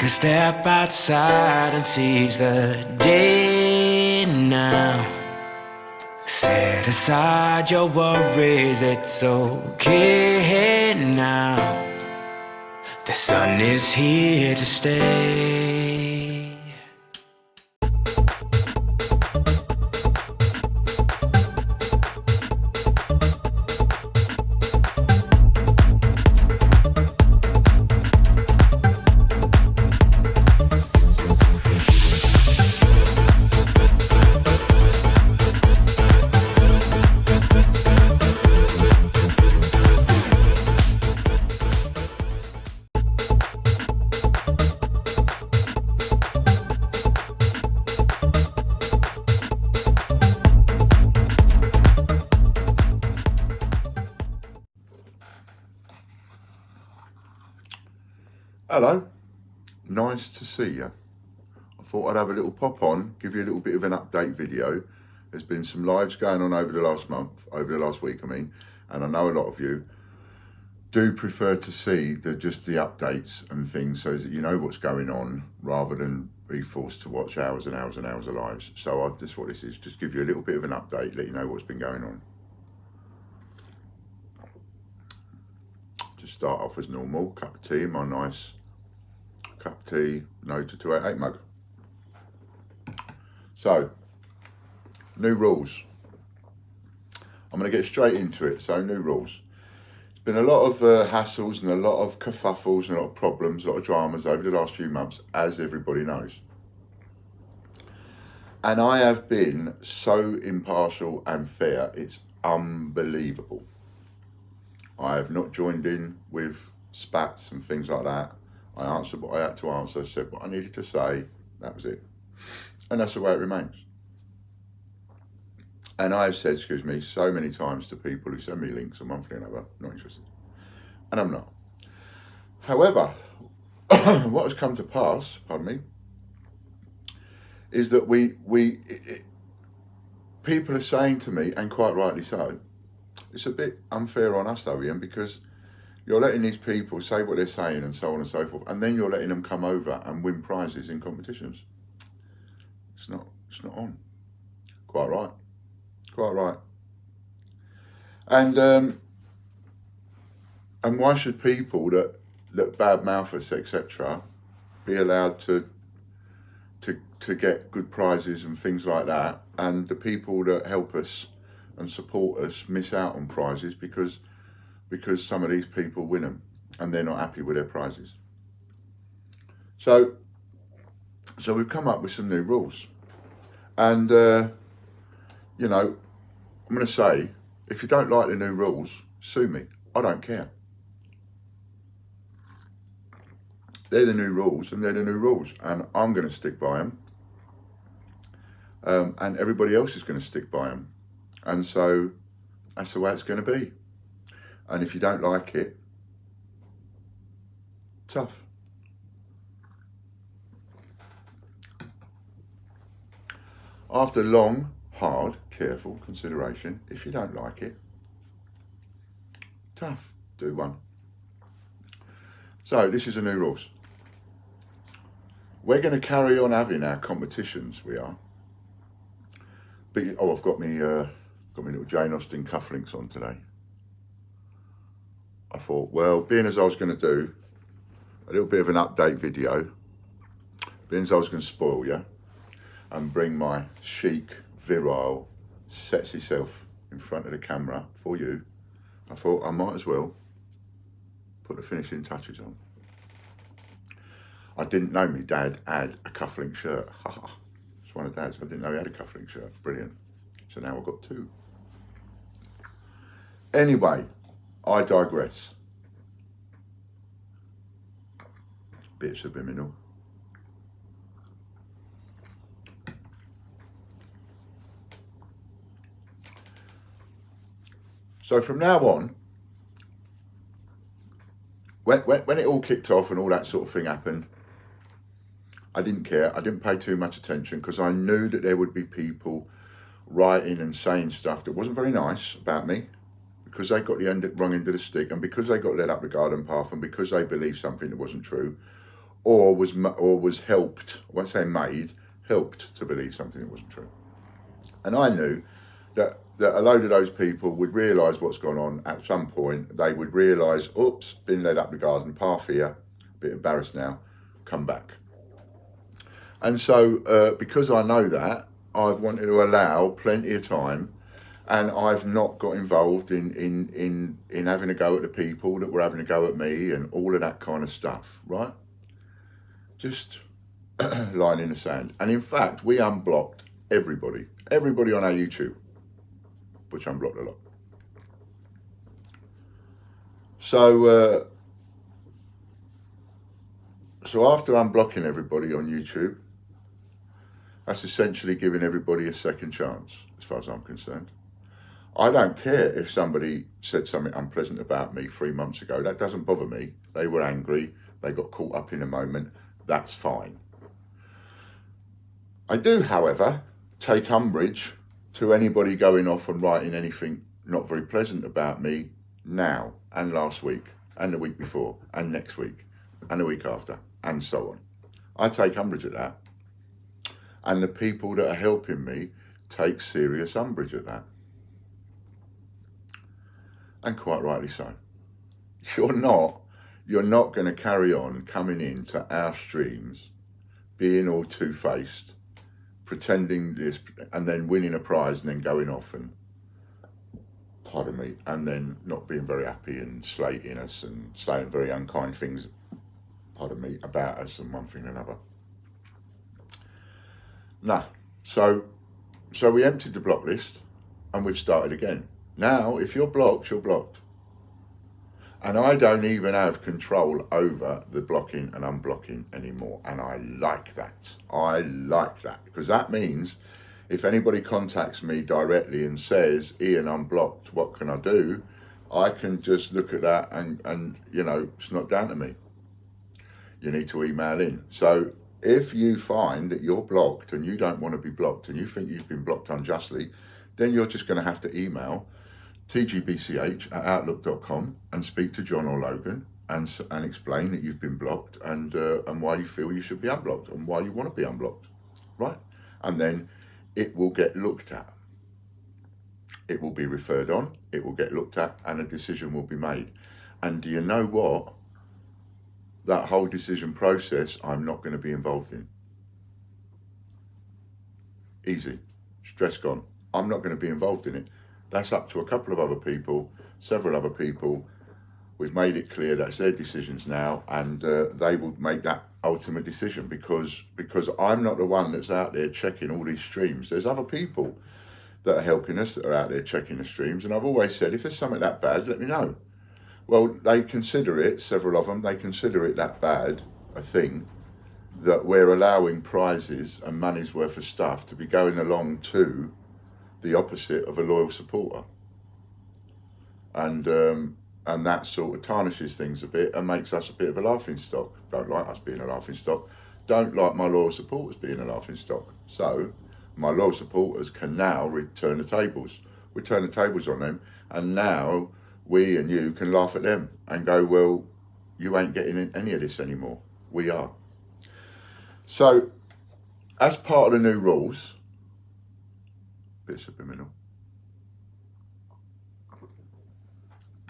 a step outside and seize the day now. Set aside your worries, it's okay now. The sun is here to stay. Hello, nice to see you. I thought I'd have a little pop on, give you a little bit of an update video. There's been some lives going on over the last week, and I know a lot of you do prefer to see just the updates and things so that you know what's going on rather than be forced to watch hours and hours and hours of lives. So this is what this is, just give you a little bit of an update, let you know what's been going on. Just start off as normal, cup of tea, my nice cup of tea, Nota 288 mug. So, new rules. I'm going to get straight into it. So, new rules. There's been a lot of hassles and a lot of kerfuffles and a lot of problems, a lot of dramas over the last few months, as everybody knows. And I have been so impartial and fair, it's unbelievable. I have not joined in with spats and things like that. I answered what I had to answer, said what I needed to say, that was it. And that's the way it remains. And I've said, excuse me, so many times to people who send me links on one thing or another, not interested. And I'm not. However, what has come to pass, pardon me, is that people are saying to me, and quite rightly so, it's a bit unfair on us though, Ian, because you're letting these people say what they're saying and so on and so forth, and then you're letting them come over and win prizes in competitions. It's not on. Quite right. And why should people that badmouth us, etc., be allowed to get good prizes and things like that, and the people that help us and support us miss out on prizes because some of these people win them and they're not happy with their prizes. So we've come up with some new rules, and you know, I'm going to say, if you don't like the new rules, sue me. I don't care. They're the new rules, and they're the new rules, and I'm going to stick by them, and everybody else is going to stick by them. And so that's the way it's going to be. And if you don't like it, tough. After long, hard, careful consideration, if you don't like it, tough, do one. So this is the new rules. We're going to carry on having our competitions, we are. But, I've got me little Jane Austen cufflinks on today. I thought, well, being as I was going to do a little bit of an update video, being as I was going to spoil you and bring my chic, virile, sexy self in front of the camera for you, I thought I might as well put the finishing touches on. I didn't know my dad had a cufflink shirt. It's one of Dad's. I didn't know he had a cufflink shirt. Brilliant. So now I've got two. Anyway, I digress. Bit subliminal. So from now on, when it all kicked off and all that sort of thing happened, I didn't care. I didn't pay too much attention because I knew that there would be people writing and saying stuff that wasn't very nice about me, because they got the wrong end of the stick, and because they got led up the garden path, and because they believed something that wasn't true, or was helped, I won't say made, helped to believe something that wasn't true. And I knew that a load of those people would realise what's gone on at some point. They would realise, oops, been led up the garden path here, a bit embarrassed now, come back. And so because I know that, I've wanted to allow plenty of time, and I've not got involved in having a go at the people that were having a go at me and all of that kind of stuff, right? Just line in the sand. And in fact, we unblocked everybody on our YouTube, which unblocked a lot. So after unblocking everybody on YouTube, that's essentially giving everybody a second chance, as far as I'm concerned. I don't care if somebody said something unpleasant about me 3 months ago. That doesn't bother me. They were angry. They got caught up in a moment. That's fine. I do, however, take umbrage to anybody going off and writing anything not very pleasant about me now and last week and the week before and next week and the week after and so on. I take umbrage at that. And the people that are helping me take serious umbrage at that. And quite rightly so. You're not going to carry on coming into our streams being all two-faced, pretending this, and then winning a prize and then going off and, pardon me, and then not being very happy and slating us and saying very unkind things, pardon me, about us and one thing and another. No. So we emptied the block list and we've started again. Now, if you're blocked, you're blocked. And I don't even have control over the blocking and unblocking anymore. And I like that. I like that. Because that means if anybody contacts me directly and says, Ian, I'm blocked, what can I do? I can just look at that and you know, it's not down to me. You need to email in. So if you find that you're blocked and you don't want to be blocked and you think you've been blocked unjustly, then you're just going to have to email TGBCH@outlook.com and speak to John or Logan and explain that you've been blocked and why you feel you should be unblocked and why you want to be unblocked, right? And then it will get looked at. It will be referred on, it will get looked at, and a decision will be made. And do you know what? That whole decision process, I'm not going to be involved in. Easy. Stress gone. I'm not going to be involved in it. That's up to a couple of other people, several other people. We've made it clear that's their decisions now, and they will make that ultimate decision because I'm not the one that's out there checking all these streams. There's other people that are helping us that are out there checking the streams, and I've always said, if there's something that bad, let me know. Well, they consider it, several of them, they consider it that bad a thing that we're allowing prizes and money's worth of stuff to be going along to the opposite of a loyal supporter. And that sort of tarnishes things a bit and makes us a bit of a laughing stock. Don't like us being a laughing stock. Don't like my loyal supporters being a laughing stock. So my loyal supporters can now turn the tables on them, and now we and you can laugh at them and go, well, you ain't getting any of this anymore. We are. So as part of the new rules, bit subliminal.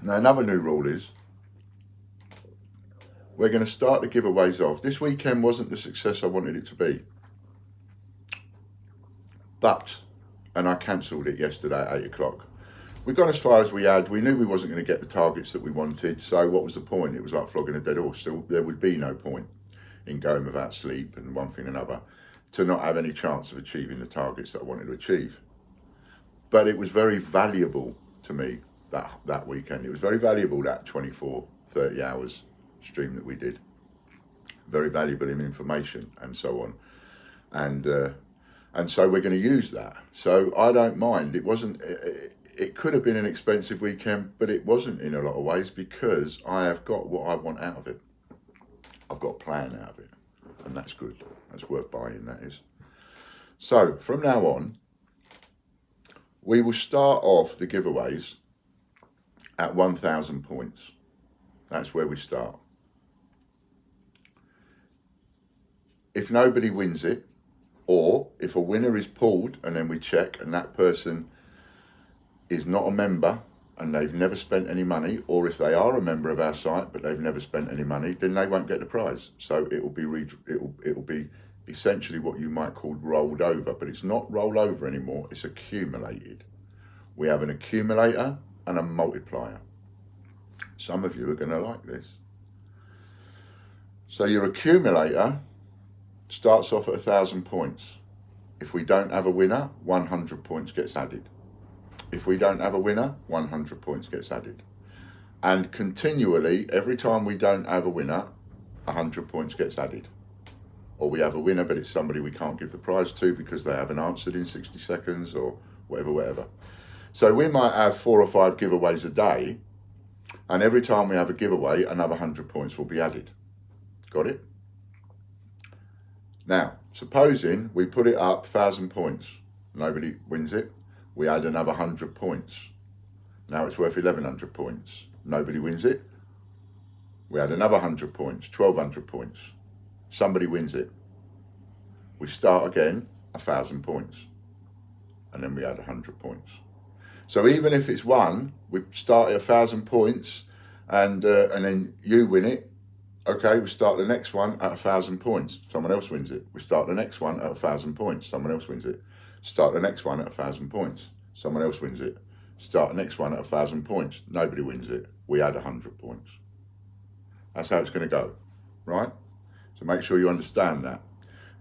Now another new rule is we're going to start the giveaways off. This weekend wasn't the success I wanted it to be. And I cancelled it yesterday at 8 o'clock. We'd gone as far as we had. We knew we wasn't going to get the targets that we wanted. So what was the point? It was like flogging a dead horse. So there would be no point in going without sleep and one thing and another to not have any chance of achieving the targets that I wanted to achieve. But it was very valuable to me that weekend. It was very valuable, that 24, 30 hours stream that we did. Very valuable in information and so on. And so we're going to use that. So I don't mind. It wasn't, it could have been an expensive weekend, but it wasn't in a lot of ways because I have got what I want out of it. I've got a plan out of it, and that's good. That's worth buying, that is. So from now on, we will start off the giveaways at 1,000 points. That's where we start. if nobody wins it, or if a winner is pulled and then we check and that person is not a member and they've never spent any money, or if they are a member of our site but they've never spent any money, then they won't get the prize. So it will be essentially what you might call rolled over, but it's not roll over anymore, it's accumulated. We have an accumulator and a multiplier. Some of you are going to like this. So your accumulator starts off at 1,000 points. If we don't have a winner, 100 points gets added. If we don't have a winner, 100 points gets added. And continually, every time we don't have a winner, 100 points gets added. Or we have a winner, but it's somebody we can't give the prize to because they haven't answered in 60 seconds or whatever. So we might have 4 or 5 giveaways a day, and every time we have a giveaway, another 100 points will be added. Got it? Now, supposing we put it up 1,000 points, nobody wins it, we add another 100 points. Now it's worth 1,100 points. Nobody wins it, we add another 100 points, 1,200 points. Somebody wins it. We start again, 1,000 points. And then we add 100 points. So even if it's one, we start at 1,000 points and then you win it. Okay, we start the next one at 1,000 points. Someone else wins it. We start the next one at 1,000 points. Someone else wins it. Start the next one at 1,000 points. Someone else wins it. Start the next one at 1,000 points. Nobody wins it. We add 100 points. That's how it's going to go, right? So make sure you understand that.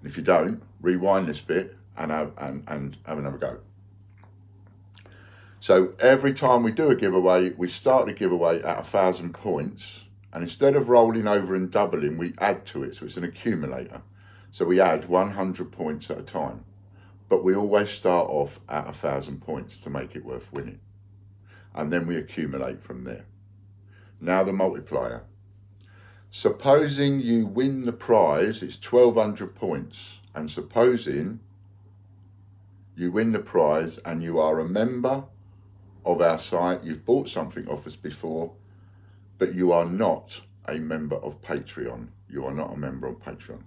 And if you don't, rewind this bit and have another go. So every time we do a giveaway, we start the giveaway at 1,000 points. And instead of rolling over and doubling, we add to it. So it's an accumulator. So we add 100 points at a time. But we always start off at 1,000 points to make it worth winning. And then we accumulate from there. Now the multiplier. Supposing you win the prize, it's 1,200 points. And supposing you win the prize and you are a member of our site, you've bought something off us before, but you are not a member of Patreon. You are not a member of Patreon.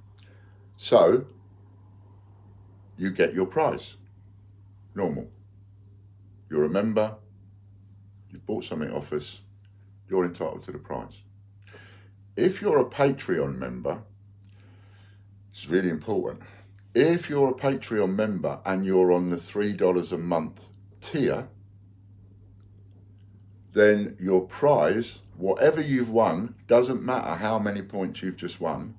So you get your prize. Normal. You're a member, you've bought something off us, you're entitled to the prize. If you're a Patreon member, it's really important. If you're a Patreon member and you're on the $3 a month tier, then your prize, whatever you've won, doesn't matter how many points you've just won.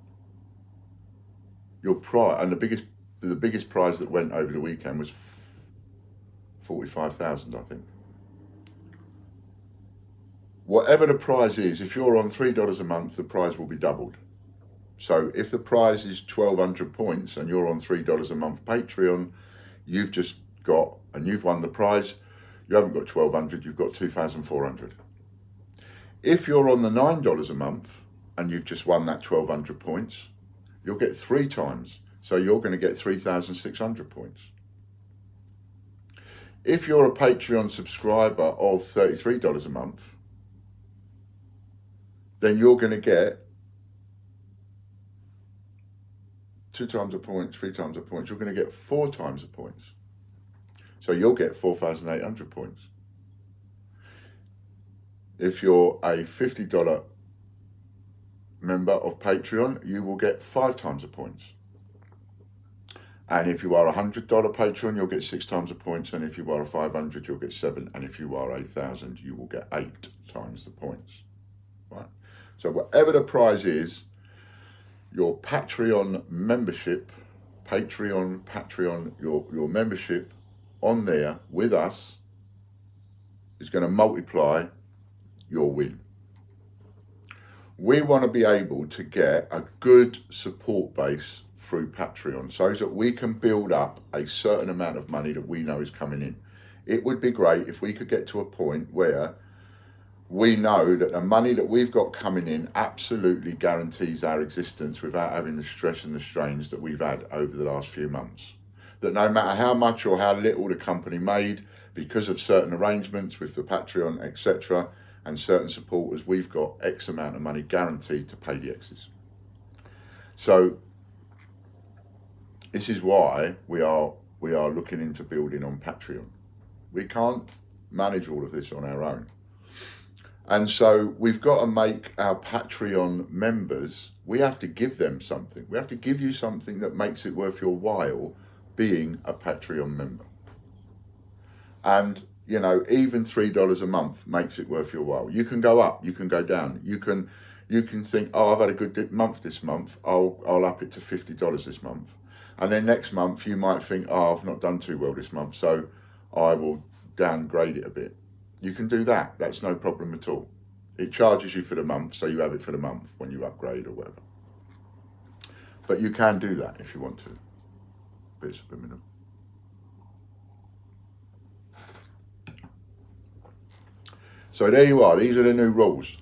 Your prize, and the biggest prize that went over the weekend was 45,000, I think. Whatever the prize is, if you're on $3 a month, the prize will be doubled. So if the prize is 1,200 points and you're on $3 a month Patreon, you've just got, and you've won the prize, you haven't got 1,200, you've got 2,400. If you're on the $9 a month and you've just won that 1,200 points, you'll get 3 times. So you're going to get 3,600 points. If you're a Patreon subscriber of $33 a month, then you're going to get 2 times the points, 3 times the points. You're going to get 4 times the points. So you'll get 4,800 points. If you're a $50 member of Patreon, you will get 5 times the points. And if you are a $100 Patreon, you'll get 6 times the points. And if you are a 500, you'll get 7. And if you are 1,000, you will get 8 times the points. Right? So whatever the prize is, your Patreon membership, your membership on there with us is going to multiply your win. We want to be able to get a good support base through Patreon so that we can build up a certain amount of money that we know is coming in. It would be great if we could get to a point where we know that the money that we've got coming in absolutely guarantees our existence without having the stress and the strains that we've had over the last few months. That no matter how much or how little the company made, because of certain arrangements with the Patreon, etc., and certain supporters, we've got X amount of money guaranteed to pay the X's. So This is why we are looking into building on Patreon. We can't manage all of this on our own. And so we've got to make our Patreon members, we have to give them something. We have to give you something that makes it worth your while being a Patreon member. And, you know, even $3 a month makes it worth your while. You can go up, you can go down. You can think, oh, I've had a good month this month. I'll up it to $50 this month. And then next month you might think, oh, I've not done too well this month, so I will downgrade it a bit. You can do that. That's no problem at all. It charges you for the month, so you have it for the month when you upgrade or whatever. But you can do that if you want to. But it's subliminal. So there you are. These are the new rules.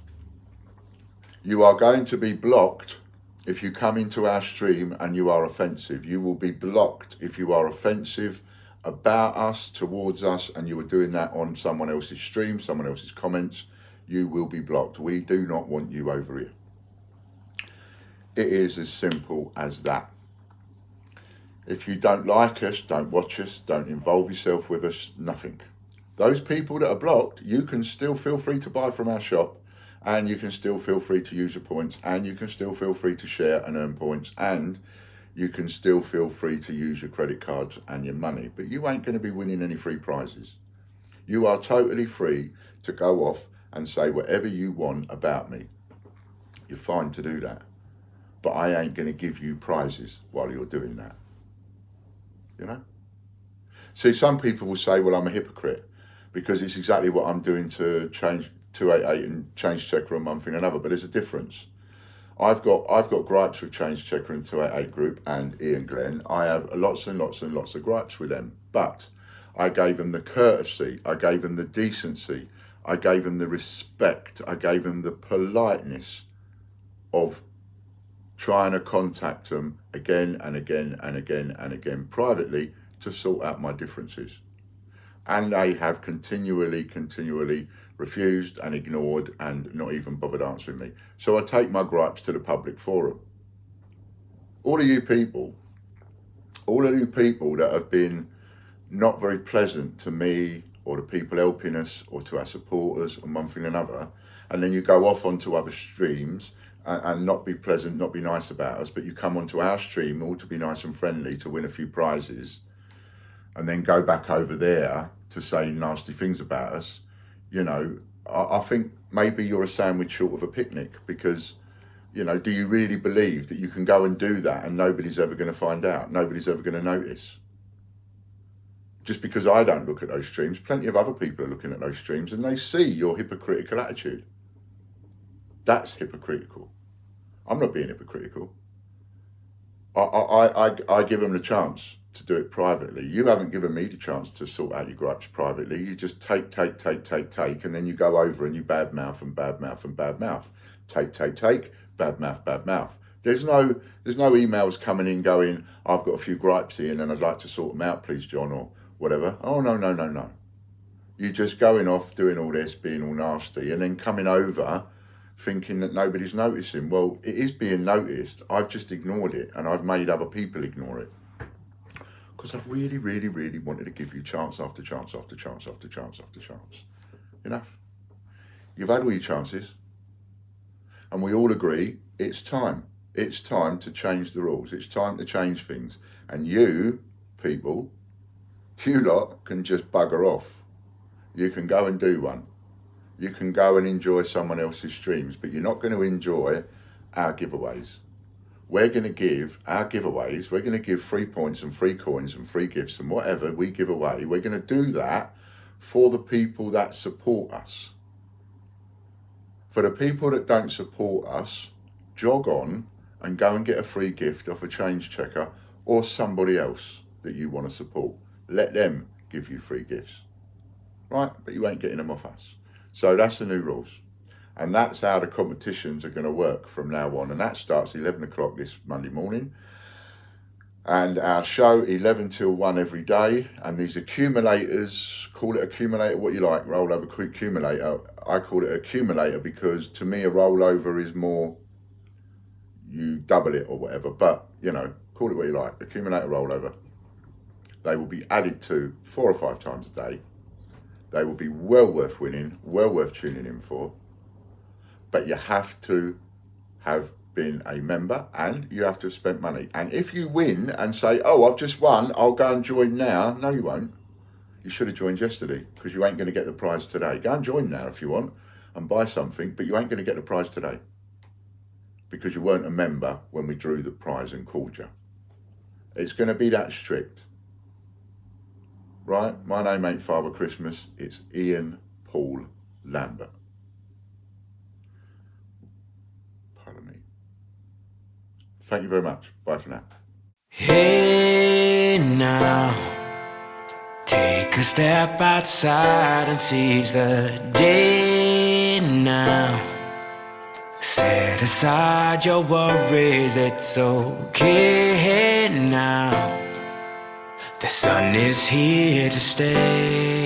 You are going to be blocked if you come into our stream and you are offensive. You will be blocked if you are offensive about us, towards us, and you are doing that on someone else's stream, someone else's comments. You will be blocked. We do not want you over here. It is as simple as that. If you don't like us, don't watch us, don't involve yourself with us, nothing. Those people that are blocked, you can still feel free to buy from our shop, and you can still feel free to use your points, and you can still feel free to share and earn points, and you can still feel free to use your credit cards and your money, but you ain't going to be winning any free prizes. You are totally free to go off and say whatever you want about me. You're fine to do that, but I ain't going to give you prizes while you're doing that. You know? See, some people will say, well, I'm a hypocrite because it's exactly what I'm doing to change 288 and Change Checker and one thing and another, but there's a difference. I've got gripes with Change Checker and 288 group and Ian Glenn. I have lots and lots and lots of gripes with them, but I gave them the courtesy, I gave them the decency, I gave them the respect, I gave them the politeness of trying to contact them again and again and again and again privately to sort out my differences. And they have continually refused and ignored and not even bothered answering me. So I take my gripes to the public forum. All of you people that have been not very pleasant to me or the people helping us or to our supporters and one thing or another, and then you go off onto other streams and not be pleasant, not be nice about us, but you come onto our stream all to be nice and friendly to win a few prizes, and then go back over there to say nasty things about us, you know, I think maybe you're a sandwich short of a picnic, because, you know, do you really believe that you can go and do that and nobody's ever going to find out? Nobody's ever going to notice? Just because I don't look at those streams, plenty of other people are looking at those streams and they see your hypocritical attitude. That's hypocritical. I'm not being hypocritical. I give them the chance to do it privately. You haven't given me the chance to sort out your gripes privately. You just take, and then you go over and you badmouth and badmouth and badmouth. Take, badmouth. There's no emails coming in going, I've got a few gripes here and I'd like to sort them out, please, John, or whatever. Oh, no. You're just going off, doing all this, being all nasty, and then coming over thinking that nobody's noticing. Well, it is being noticed. I've just ignored it and I've made other people ignore it. Because I've really wanted to give you chance after chance after chance after chance after chance. Enough. You've had all your chances. And we all agree it's time. It's time to change the rules. It's time to change things. And you people, you lot can just bugger off. You can go and do one. You can go and enjoy someone else's streams, but you're not going to enjoy our giveaways. We're going to give our giveaways, we're going to give free points and free coins and free gifts and whatever we give away. We're going to do that for the people that support us. For the people that don't support us, jog on and go and get a free gift off a Change Checker or somebody else that you want to support. Let them give you free gifts, right? But you ain't getting them off us. So that's the new rules. And that's how the competitions are going to work from now on. And that starts 11 o'clock this Monday morning. And our show 11 till 1 every day. And these accumulators, call it accumulator what you like, rollover accumulator. I call it accumulator because to me a rollover is more, you double it or whatever. But, you know, call it what you like, accumulator rollover. They will be added to 4 or 5 times a day. They will be well worth winning, well worth tuning in for. But you have to have been a member and you have to have spent money. And if you win and say, oh, I've just won, I'll go and join now. No, you won't. You should have joined yesterday, because you ain't going to get the prize today. Go and join now if you want and buy something, but you ain't going to get the prize today because you weren't a member when we drew the prize and called you. It's going to be that strict. Right? My name ain't Father Christmas. It's Ian Paul Lambert. Pardon me. Thank you very much. Bye for now. Hey now, take a step outside and seize the day now. Set aside your worries, it's okay now. The sun is here to stay.